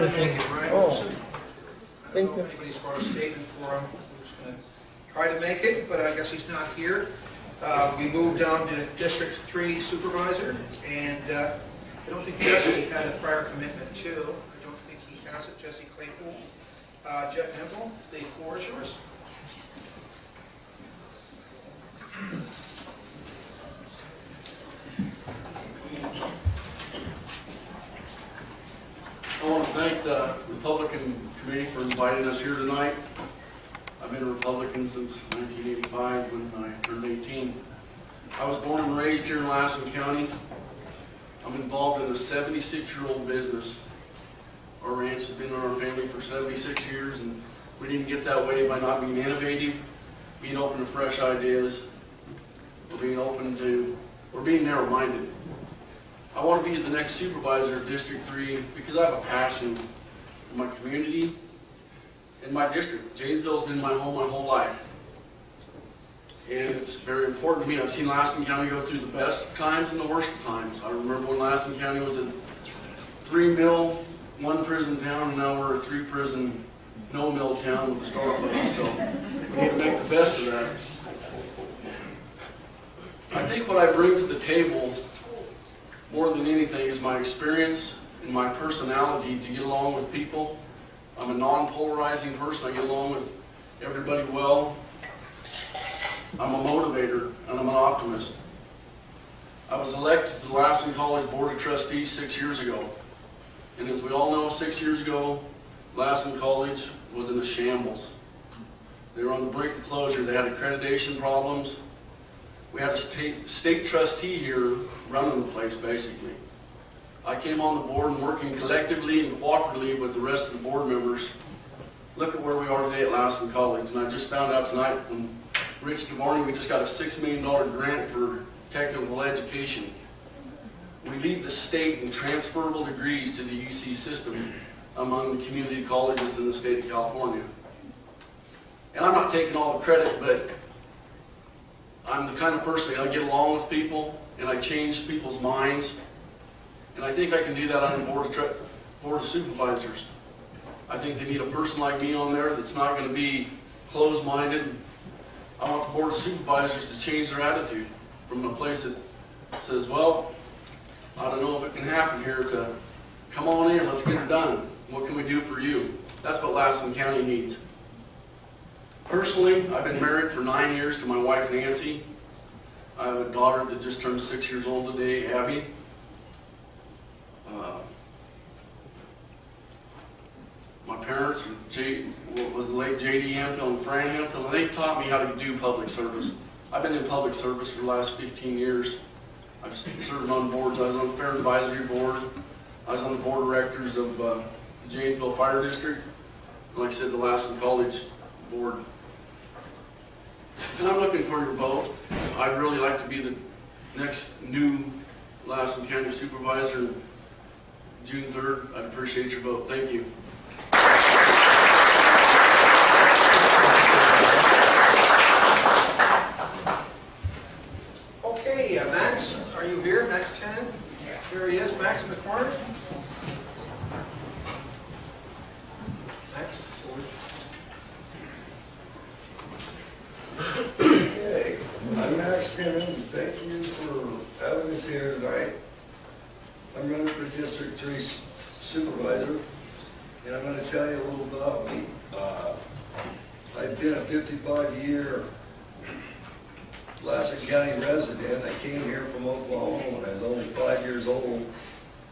to Thank think. you, Brian Oh, Wilson. I thank don't know you. if anybody's got a statement for him. I'm just going to try to make it, but I guess he's not here. We moved down to District 3 Supervisor, and I don't think Jesse had a prior commitment too. I don't think he has it. Jesse Claypool. Jeff Hempel, the floor is yours. I want to thank the Republican Committee for inviting us here tonight. I've been a Republican since 1985 when I turned 18. I was born and raised here in Lassen County. I'm involved in a 76-year-old business. Our ranch has been in our family for 76 years, and we didn't get that way by not being innovative, being open to fresh ideas, or being narrow-minded. I want to be the next supervisor of District 3 because I have a passion for my community and my district. Janesville's been my home my whole life. And it's very important to me. I've seen Lassen County go through the best of times and the worst of times. I remember when Lassen County was a 3-mill, 1-prison town, and now we're a 3-prison, no-mill town with a Starbucks. So we need to make the best of that. I think what I bring to the table more than anything is my experience and my personality to get along with people. I'm a non-polarizing person. I get along with everybody well. I'm a motivator and I'm an optimist. I was elected to the Lassen College Board of Trustees 6 years ago. And as we all know, 6 years ago, Lassen College was in a shambles. They were on the brink of closure. They had accreditation problems. We had a state trustee here running the place, basically. I came on the board and working collectively and cooperatively with the rest of the board members. Look at where we are today at Lassen College. And I just found out tonight from Rich DeVarney, we just got a $6 million grant for technical education. We lead the state in transferable degrees to the UC system among the community colleges in the state of California. And I'm not taking all the credit, but I'm the kind of person that I get along with people and I change people's minds. And I think I can do that on the board of supervisors. I think they need a person like me on there that's not going to be closed-minded. I want the board of supervisors to change their attitude from a place that says, well, I don't know if it can happen here, to come on in, let's get it done. What can we do for you? That's what Lassen County needs. Personally, I've been married for 9 years to my wife, Nancy. I have a daughter that just turned 6 years old today, Abby. My parents was the late J.D. Hemphill and Fran Hemphill, and they taught me how to do public service. I've been in public service for the last 15 years. I've served on boards. I was on the Fair Advisory Board. I was on the board of directors of the Janesville Fire District. And like I said, the Lassen College Board. And I'm looking for your vote. I'd really like to be the next new Lassen County Supervisor June 3rd. I'd appreciate your vote. Thank you. Okay, Max, are you here? Max 10? Here he is, Max in the corner. Max? Okay, I'm Max Timmon. Thank you for having us here tonight. I'm running for District 3 Supervisor, and I'm going to tell you a little about me. I've been a 55-year Lassen County resident. I came here from Oklahoma when I was only 5 years old.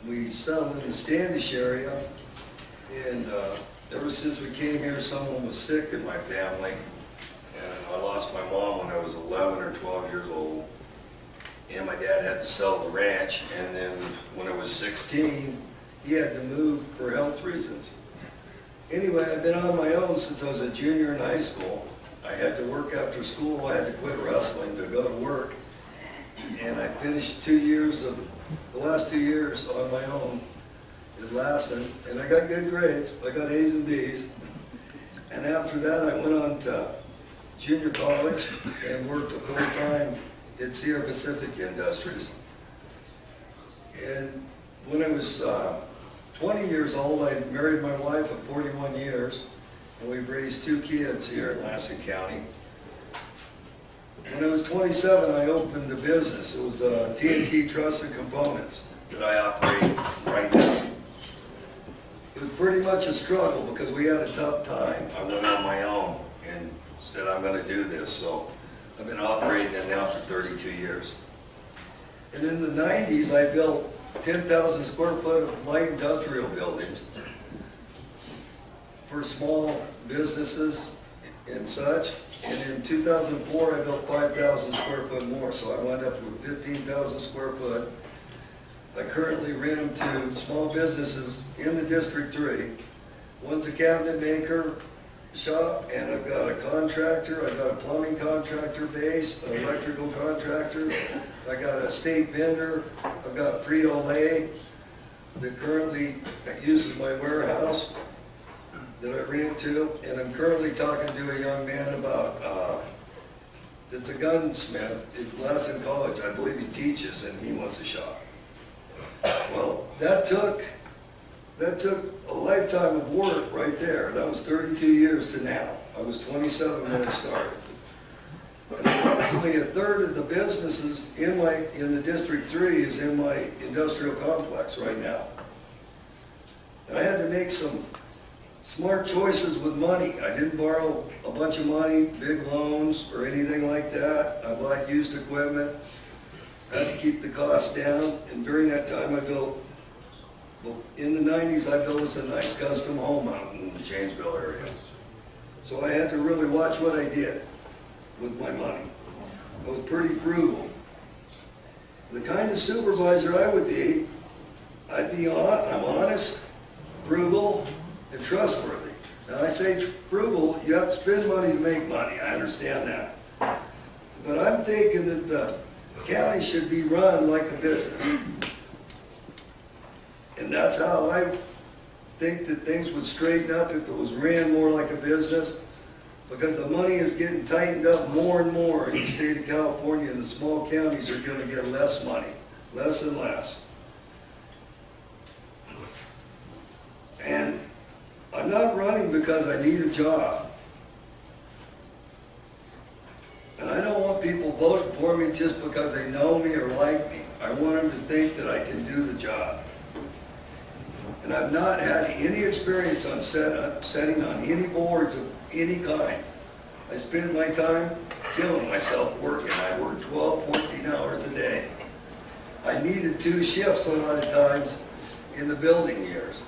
We settled in the Standish area, and ever since we came here, someone was sick in my family. And I lost my mom when I was 11 or 12 years old. And my dad had to sell the ranch. And then when I was 16, he had to move for health reasons. Anyway, I've been on my own since I was a junior in high school. I had to work after school. I had to quit wrestling to go to work. And I finished the last 2 years on my own at Lassen. And I got good grades. I got A's and B's. And after that, I went on to junior college and worked full-time at Sierra Pacific Industries. And when I was 20 years old, I married my wife at 41 years, and we've raised 2 kids here in Lassen County. When I was 27, I opened a business. It was TNT Truss and Components that I operate right now. It was pretty much a struggle because we had a tough time. I went on my own and said, I'm going to do this. So I've been operating it now for 32 years. And in the 90s, I built 10,000 square foot of light industrial buildings for small businesses and such. And in 2004, I built 5,000 square foot more, so I wound up with 15,000 square foot. I currently rent them to small businesses in the District 3. One's a cabinet maker shop, and I've got a contractor, I've got a plumbing contractor base, an electrical contractor, I got a state vendor, I've got Frito-Lay that currently uses my warehouse that I rent to, and I'm currently talking to a young man about, it's a gunsmith at Lassen College, I believe he teaches, and he wants a shop. Well, that took a lifetime of work right there. That was 32 years to now. I was 27 when I started. And approximately a third of the businesses in the District 3 is in my industrial complex right now. And I had to make some smart choices with money. I didn't borrow a bunch of money, big loans, or anything like that. I bought used equipment. I had to keep the costs down, and during that time I built, well, in the 90s I built us a nice custom home out in the Janesville area. So I had to really watch what I did with my money. I was pretty frugal. The kind of supervisor I would be, I'm honest, frugal, and trustworthy. Now I say frugal, you have to spend money to make money, I understand that. But I'm thinking that the county should be run like a business. And that's how I think that things would straighten up if it was ran more like a business, because the money is getting tightened up more and more in the state of California, and the small counties are going to get less money, less and less. And I'm not running because I need a job. And I don't want people voting for me just because they know me or like me. I want them to think that I can do the job. And I've not had any experience on setting on any boards of any kind. I spend my time killing myself working. I work 12, 14 hours a day. I needed 2 shifts a lot of times in the building years.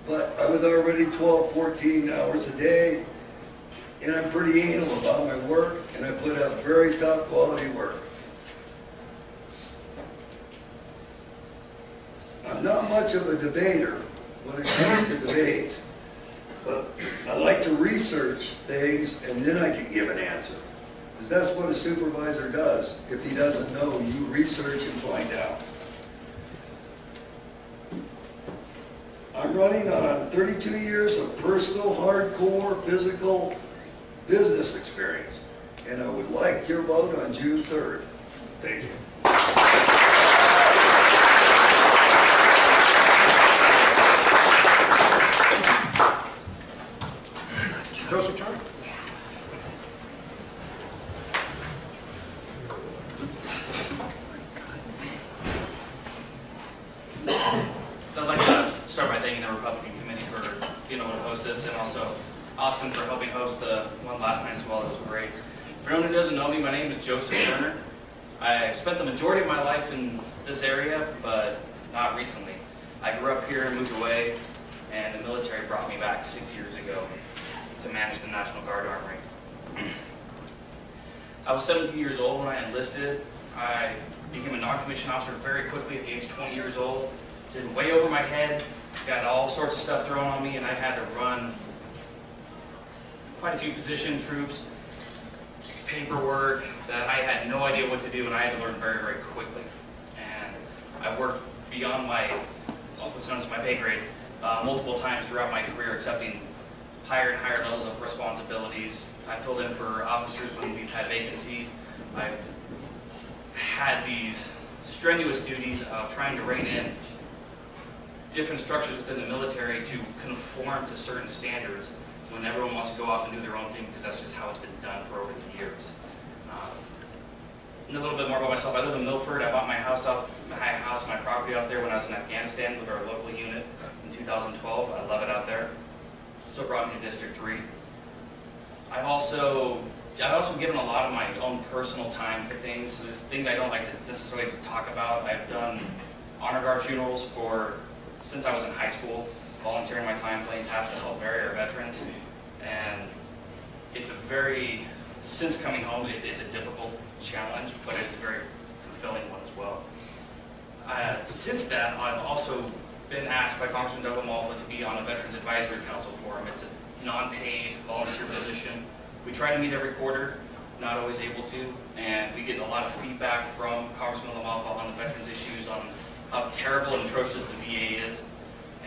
But I was already 12, 14 hours a day, and I'm pretty anal about my work, and I put out very top quality work. I'm not much of a debater when it comes to debates, but I like to research things and then I can give an answer. Because that's what a supervisor does. If he doesn't know, you research and find out. I'm running on 32 years of personal, hardcore, physical business experience. And I would like your vote on June 3rd. Thank you. Joseph Turner? So I'd like to start by thanking the Republican Committee for being able to host this, and also Austin for helping host the one last night as well. It was great. For anyone who doesn't know me, my name is Joseph Turner. I spent the majority of my life in this area, but not recently. I grew up here and moved away, and the military brought me back 6 years ago to manage the National Guard Armory. I was 17 years old when I enlisted. I became a non-commissioned officer very quickly at the age of 20 years old. Did way over my head, got all sorts of stuff thrown on me, and I had to run quite a few position troops, paperwork that I had no idea what to do, and I had to learn very, very quickly. And I worked beyond my, what's known as my pay grade, multiple times throughout my career, accepting higher and higher levels of responsibilities. I filled in for officers when we've had vacancies. I've had these strenuous duties of trying to rein in different structures within the military to conform to certain standards when everyone wants to go off and do their own thing, because that's just how it's been done for over the years. And a little bit more about myself. I live in Milford. I bought my property out there when I was in Afghanistan with our local unit in 2012. I love it out there. So it brought me to District 3. I've also given a lot of my own personal time to things. There's things I don't like to necessarily talk about. I've done honor guard funerals since I was in high school, volunteering my time playing tap to help bury our veterans. And since coming home, it's a difficult challenge, but it's a very fulfilling one as well. Since then, I've also been asked by Congressman Doug Amalfa to be on a Veterans Advisory Council Forum. It's a non-paid volunteer position. We try to meet every quarter, not always able to, and we get a lot of feedback from Congressman Amalfa on the veterans issues, on how terrible and atrocious the VA is.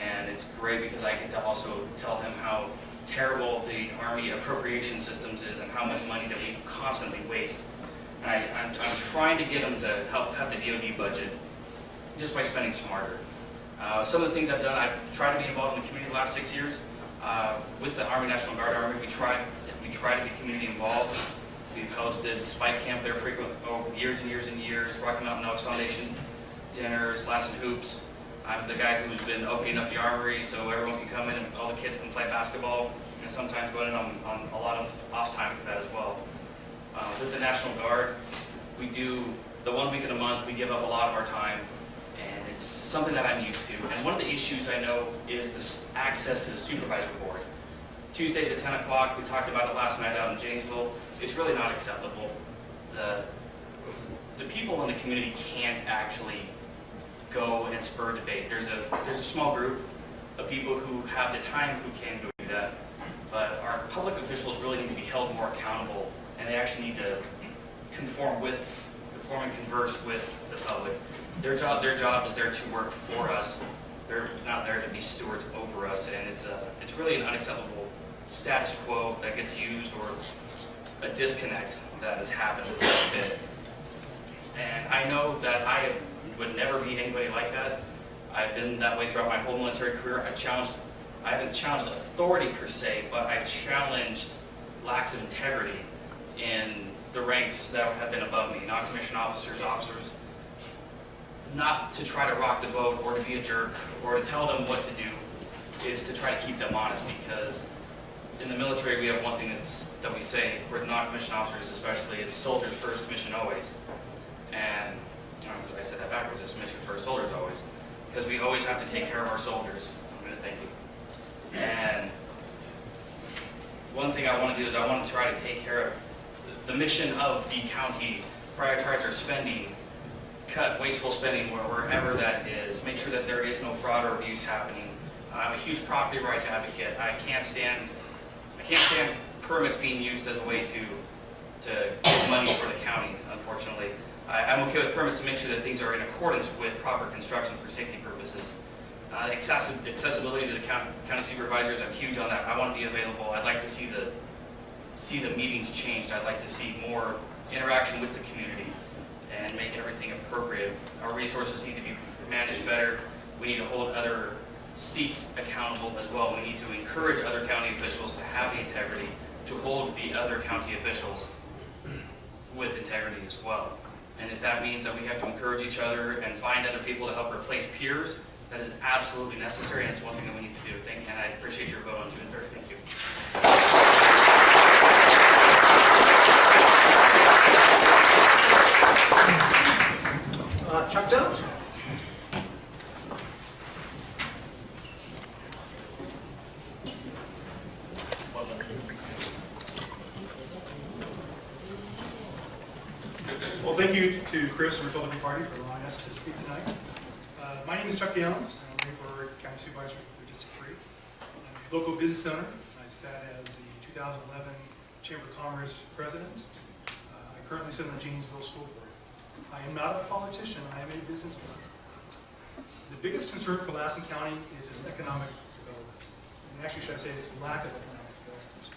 And it's great because I get to also tell him how terrible the Army appropriation systems is and how much money that we constantly waste. And I'm trying to get him to help cut the DoD budget just by spending smarter. Some of the things I've done, I've tried to be involved in the community the last 6 years. With the Army National Guard Army, we try to be community involved. We've hosted Spike Camp there over years and years and years, Rocky Mountain Elks Foundation dinners, Lassen Hoops. I'm the guy who's been opening up the armory so everyone can come in and all the kids can play basketball, and sometimes going in on a lot of off time for that as well. With the National Guard, we do the 1 week in a month, we give up a lot of our time, and it's something that I'm used to. And one of the issues I know is this access to the supervisory board. Tuesdays at 10 o'clock, we talked about it last night out in Janesville. It's really not acceptable. The people in the community can't actually go and spur debate. There's a small group of people who have the time who can go do that, but our public officials really need to be held more accountable, and they actually need to conform and converse with the public. Their job is there to work for us. They're not there to be stewards over us, and it's really an unacceptable status quo that gets used, or a disconnect that has happened a bit. And I know that I would never be anybody like that. I've been that way throughout my whole military career. I haven't challenged authority per se, but I've challenged lacks of integrity in the ranks that have been above me, non-commissioned officers, not to try to rock the boat or to be a jerk or to tell them what to do, is to try to keep them honest, because in the military we have one thing that we say, we're non-commissioned officers especially, it's soldiers first, mission always. And I said that backwards, it's mission first, soldiers always, because we always have to take care of our soldiers. I'm going to thank you. And one thing I want to do is I want to try to take care of the mission of the county, prioritize our spending, cut wasteful spending wherever that is, make sure that there is no fraud or abuse happening. I'm a huge property rights advocate. I can't stand permits being used as a way to get money for the county, unfortunately. I'm okay with permits to make sure that things are in accordance with proper construction for safety purposes. Accessibility to the county supervisors, I'm huge on that. I want to be available. I'd like to see the meetings changed. I'd like to see more interaction with the community and make everything appropriate. Our resources need to be managed better. We need to hold other seats accountable as well. We need to encourage other county officials to have the integrity to hold the other county officials with integrity as well. And if that means that we have to encourage each other and find other people to help replace peers, that is absolutely necessary, and it's one thing that we need to do. And I appreciate your vote on June 3rd. Thank you. Chuck Downs. Well, thank you to Chris and Republican Party for allowing us to speak tonight. My name is Chuck Downs. I'm running for County Supervisor for District 3. I'm a local business owner. I've sat as the 2011 Chamber of Commerce President. I currently sit on the Janesville School Board. I am not a politician. I am a businessman. The biggest concern for Lassen County is its economic development. And actually, should I say its lack of economic development.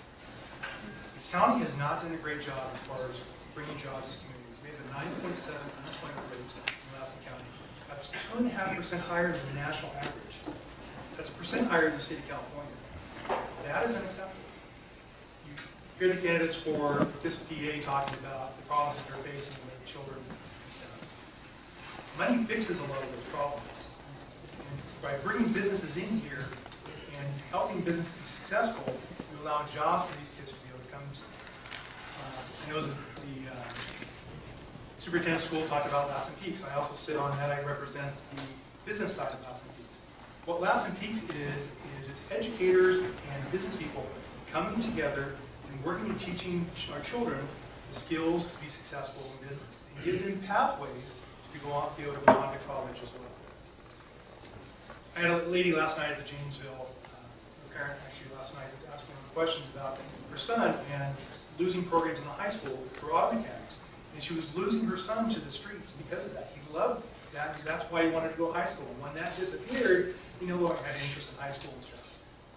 The county has not done a great job as far as bringing jobs to communities. We have a 9.7 unemployment rate in Lassen County. That's 2.5% higher than the national average. That's 1% higher than the state of California. That is unacceptable. You hear the candidates for this PA talking about the problems that they're facing with children and stuff. Money fixes a lot of those problems. And by bringing businesses in here and helping businesses be successful, you allow jobs for these kids to be able to come to. I know that the superintendent school talked about Lassen Peaks. I also sit on that. I represent the business side of Lassen Peaks. What Lassen Peaks is it's educators and business people coming together and working and teaching our children the skills to be successful in business and give them pathways to go on, be able to go on to college as well. I had a lady last night at the Janesville, a parent actually last night, asked me questions about her son and losing programs in the high school for auto mechanics. And she was losing her son to the streets because of that. He loved that, and that's why he wanted to go to high school. And when that disappeared, he no longer had interest in high school and stuff.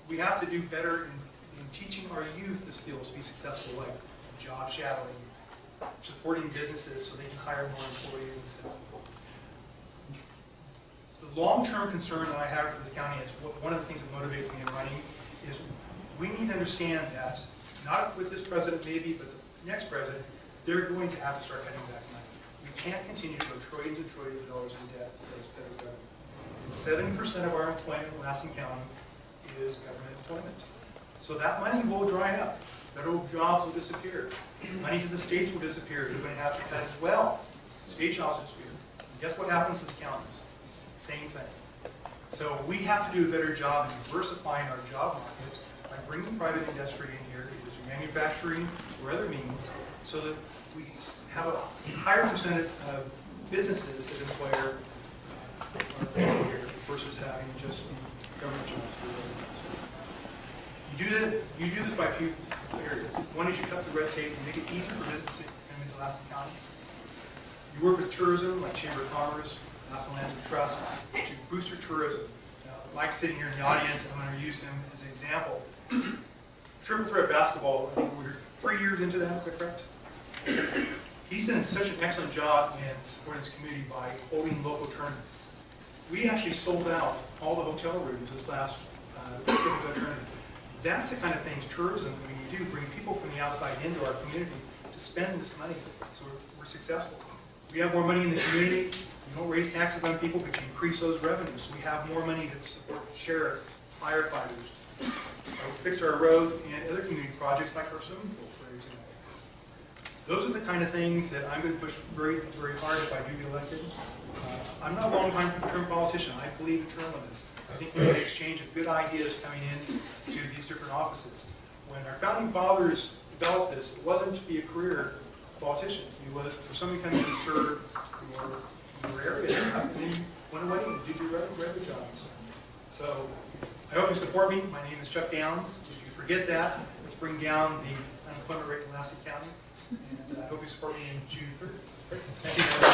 We have to do better in teaching our youth the skills to be successful, like job shadowing, supporting businesses so they can hire more employees and stuff. The long-term concern that I have for the county is one of the things that motivates me in running is we need to understand that, not with this president maybe, but the next president, they're going to have to start cutting back money. We can't continue to go trillions and trillions of dollars in debt for the federal government. And 70% of our employment in Lassen County is government employment. So that money will dry up. Federal jobs will disappear. Money to the states will disappear. You're going to have to cut as well. State jobs will disappear. And guess what happens to the counties? Same thing. So we have to do a better job in diversifying our job market by bringing private industry in here, either through manufacturing or other means, so that we have a higher percentage of businesses that employ our people here versus having just the government jobs. You do this by a few areas. One is you cut the red tape and make it easier for business to come into Lassen County. You work with tourism, like Chamber of Commerce, National Lands and Trust, to boost your tourism. Mike's sitting here in the audience, and I'm going to use him as an example. Triple threat basketball, I think we're 3 years into that, is that correct? He's done such an excellent job in supporting his community by holding local tournaments. We actually sold out all the hotel rooms this last tournament. That's the kind of things tourism we do, bring people from the outside into our community to spend this money so we're successful. We have more money in the community. We don't raise taxes on people, we can increase those revenues. We have more money to support sheriffs, firefighters, fix our roads, and other community projects like our swimming pool, for example. Those are the kind of things that I'm going to push very, very hard if I do get elected. I'm not a long-term politician. I believe in terminalism. I think we need to exchange of good ideas coming in to these different offices. When our founding fathers developed this, it wasn't to be a career politician. It was for somebody coming to serve your area, and then you went away and did your regular jobs. So I hope you support me. My name is Chuck Downs. If you forget that, let's bring down the unemployment rate in Lassen County. And I hope you support me in June 3rd. Thank you.